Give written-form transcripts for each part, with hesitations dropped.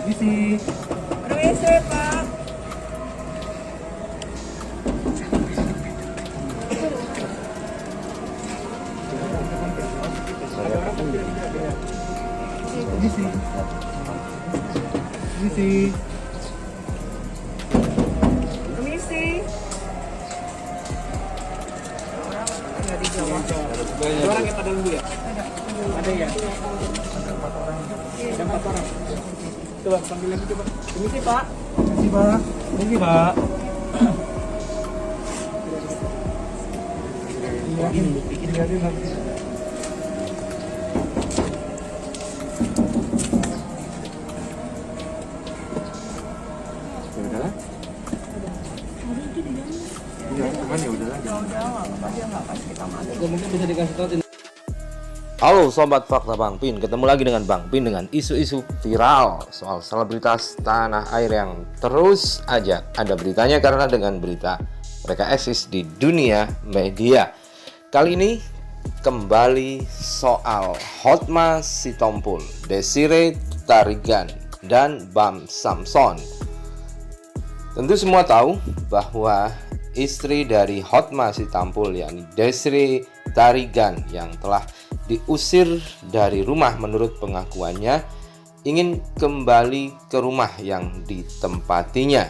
Isi. Permisi, Pak. Isi. Isi. Permisi. Orang nggak dijawab. Ada orang yang pada nunggu ya? Ada ya? Ada 4 orang. Coba panggil lagi coba. Permisi Pak. Permisi Pak. Permisi Pak. Ini nanti. Udah. Iya, cuman ya udah. Ya udah, apa dia nggak kasih kita masuk. Mungkin bisa dikasih tahu. Halo Sobat Fakta Bang Pin, ketemu lagi dengan Bang Pin dengan isu-isu viral soal selebritas tanah air yang terus aja ada beritanya karena dengan berita mereka eksis di dunia media. Kali ini kembali soal Hotma Sitompul, Desiree Tarigan, dan Bam Samson. Tentu semua tahu bahwa istri dari Hotma Sitompul yakni Desiree Tarigan yang telah diusir dari rumah menurut pengakuannya ingin kembali ke rumah yang ditempatinya.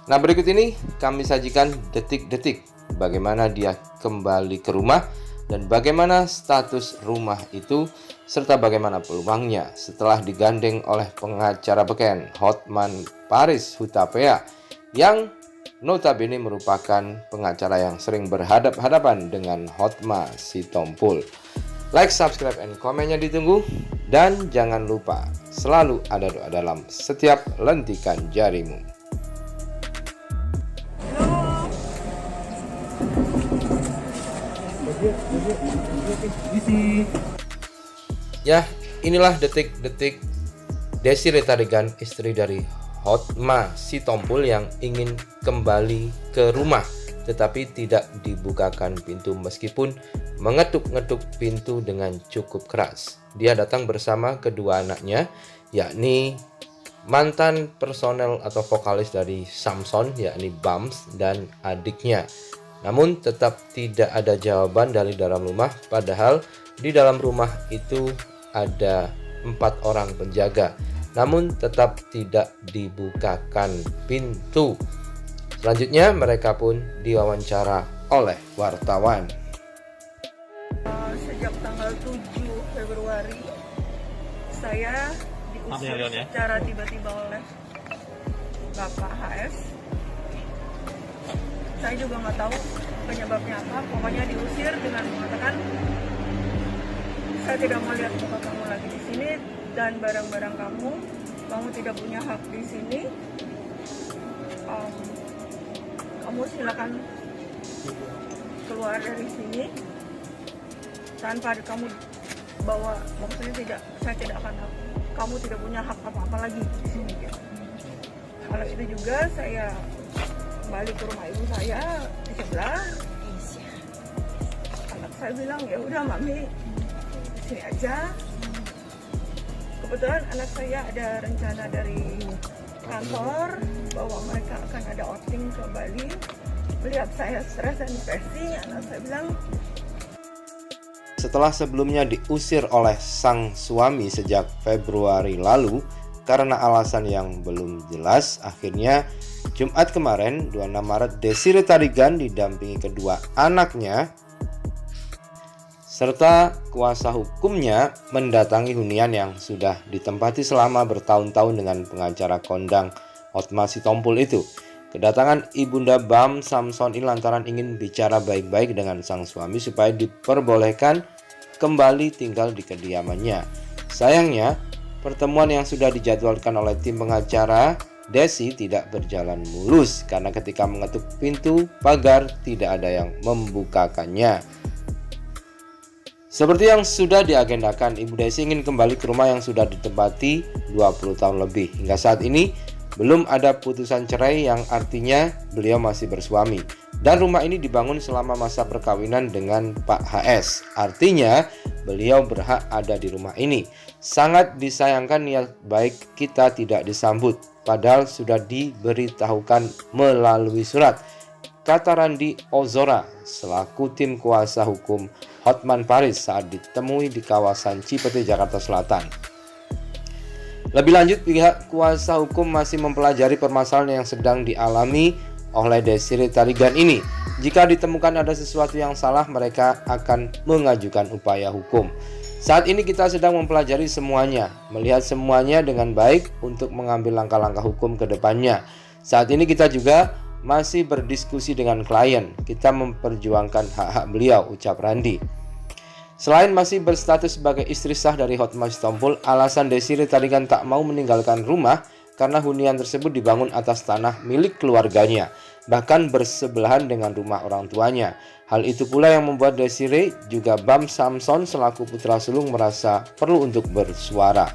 Nah, berikut ini kami sajikan detik-detik bagaimana dia kembali ke rumah dan bagaimana status rumah itu serta bagaimana peluangnya setelah digandeng oleh pengacara beken Hotman Paris Hutapea yang notabene merupakan pengacara yang sering berhadap-hadapan dengan Hotma Sitompul. Like, subscribe, and komennya ditunggu. Dan jangan lupa selalu ada doa dalam setiap lentikan jarimu. Isi. Ya, inilah detik-detik Desiree Tarigan, istri dari Hotma Sitompul yang ingin kembali ke rumah tetapi tidak dibukakan pintu meskipun mengetuk-ngetuk pintu dengan cukup keras. Dia datang bersama kedua anaknya, yakni mantan personel atau vokalis dari Samson yakni Bams dan adiknya. Namun tetap tidak ada jawaban dari dalam rumah, padahal di dalam rumah itu ada 4 orang penjaga. Namun tetap tidak dibukakan pintu. Selanjutnya mereka pun diwawancara oleh wartawan. Sejak tanggal 7 Februari saya diusir secara tiba-tiba oleh Bapak HS. Saya juga nggak tahu penyebabnya apa, pokoknya diusir dengan mengatakan saya tidak mau lihat muka kamu lagi di sini dan barang-barang kamu tidak punya hak di sini. Kamu silakan keluar dari sini tanpa kamu bawa, maksudnya saya tidak akan, kamu tidak punya hak apa-apa lagi di sini. Kalau itu juga saya kembali ke rumah ibu saya di sebelah. Anak saya bilang ya udah mami di sini aja. Kebetulan anak saya ada rencana dari kantor bahwa mereka akan ada outing ke Bali. Melihat saya stres dan depresi, anak saya bilang. Setelah sebelumnya diusir oleh sang suami sejak Februari lalu karena alasan yang belum jelas, akhirnya Jumat kemarin 26 Maret Desiree Tarigan didampingi kedua anaknya serta kuasa hukumnya mendatangi hunian yang sudah ditempati selama bertahun-tahun dengan pengacara kondang Hotma Sitompul itu. Kedatangan Ibunda Bam Samson ini lantaran ingin bicara baik-baik dengan sang suami supaya diperbolehkan kembali tinggal di kediamannya. Sayangnya, pertemuan yang sudah dijadwalkan oleh tim pengacara Desi tidak berjalan mulus karena ketika mengetuk pintu pagar tidak ada yang membukakannya. Seperti yang sudah diagendakan, Ibu Desi ingin kembali ke rumah yang sudah ditempati 20 tahun lebih. Hingga saat ini belum ada putusan cerai yang artinya beliau masih bersuami. Dan rumah ini dibangun selama masa perkawinan dengan Pak HS. Artinya beliau berhak ada di rumah ini. Sangat disayangkan niat baik kita tidak disambut, padahal sudah diberitahukan melalui surat, kata Randi Ozora selaku tim kuasa hukum Hotman Paris saat ditemui di kawasan Cipete, Jakarta Selatan. Lebih lanjut, pihak kuasa hukum masih mempelajari permasalahan yang sedang dialami oleh Desiree Tarigan ini. Jika ditemukan ada sesuatu yang salah, mereka akan mengajukan upaya hukum. Saat ini kita sedang mempelajari semuanya, melihat semuanya dengan baik untuk mengambil langkah-langkah hukum ke depannya. Saat ini kita juga masih berdiskusi dengan klien, kita memperjuangkan hak-hak beliau, ucap Randi. Selain masih berstatus sebagai istri sah dari Hotma Sitompul, alasan Desiree Tarigan tak mau meninggalkan rumah karena hunian tersebut dibangun atas tanah milik keluarganya, bahkan bersebelahan dengan rumah orang tuanya. Hal itu pula yang membuat Desiree juga Bam Samson selaku putra sulung merasa perlu untuk bersuara.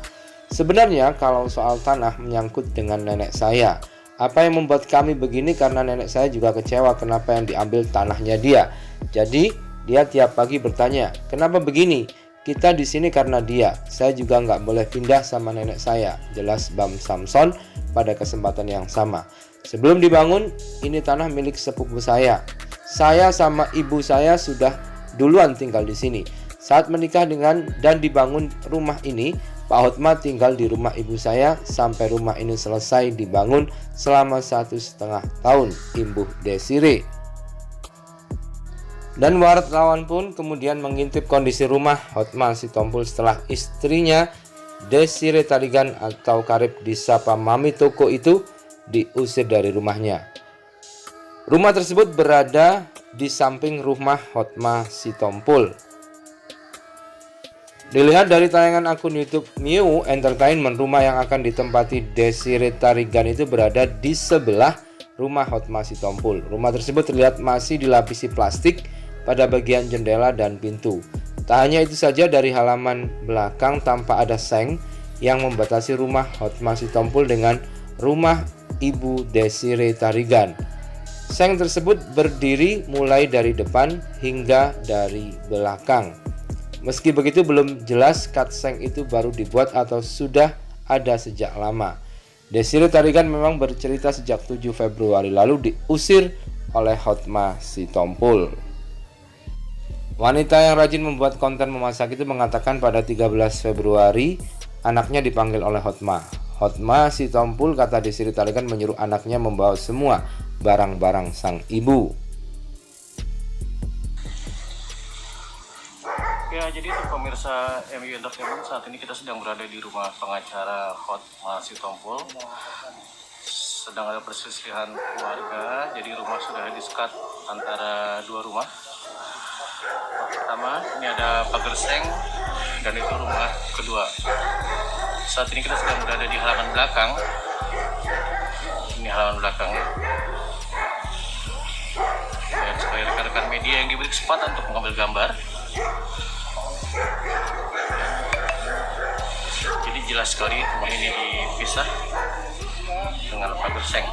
Sebenarnya kalau soal tanah menyangkut dengan nenek saya. Apa yang membuat kami begini karena nenek saya juga kecewa kenapa yang diambil tanahnya dia. Jadi dia tiap pagi bertanya, kenapa begini? Kita di sini karena dia. Saya juga nggak boleh pindah sama nenek saya, jelas Bam Samson pada kesempatan yang sama. Sebelum dibangun, ini tanah milik sepupu saya. Saya sama ibu saya sudah duluan tinggal di sini. Saat menikah dengan dan dibangun rumah ini, Pak Hotma tinggal di rumah ibu saya sampai rumah ini selesai dibangun selama 1,5 tahun, imbuh Desiree. Dan wartawan pun kemudian mengintip kondisi rumah Hotma Sitompul setelah istrinya Desiree Tarigan atau Karib disapa Mami Toko itu diusir dari rumahnya. Rumah tersebut berada di samping rumah Hotma Sitompul. Dilihat dari tayangan akun YouTube Miu Entertainment, rumah yang akan ditempati Desiree Tarigan itu berada di sebelah rumah Hotma Sitompul. Rumah tersebut terlihat masih dilapisi plastik pada bagian jendela dan pintu. Tak hanya itu saja, dari halaman belakang tampak ada seng yang membatasi rumah Hotma Sitompul dengan rumah ibu Desiree Tarigan. Seng tersebut berdiri mulai dari depan hingga dari belakang. Meski begitu, belum jelas kat seng itu baru dibuat atau sudah ada sejak lama. Desiree Tarigan memang bercerita sejak 7 Februari lalu diusir oleh Hotma Sitompul. Wanita yang rajin membuat konten memasak itu mengatakan pada 13 Februari anaknya dipanggil oleh Hotma. Hotma Sitompul, kata Desiree Tarigan, menyuruh anaknya membawa semua barang-barang sang ibu. Ya, jadi untuk pemirsa MU Entertainment, saat ini kita sedang berada di rumah pengacara Hotma Sitompul. Sedang ada perselisihan keluarga, jadi rumah sudah disekat antara dua rumah. Pertama, ini ada pagar seng dan itu rumah kedua. Saat ini kita sedang berada di halaman belakang. Ini halaman belakangnya. Dan supaya rekan-rekan media yang diberi kesempatan untuk mengambil gambar. Jadi jelas sekali rumah ini dipisah dengan pagar seng.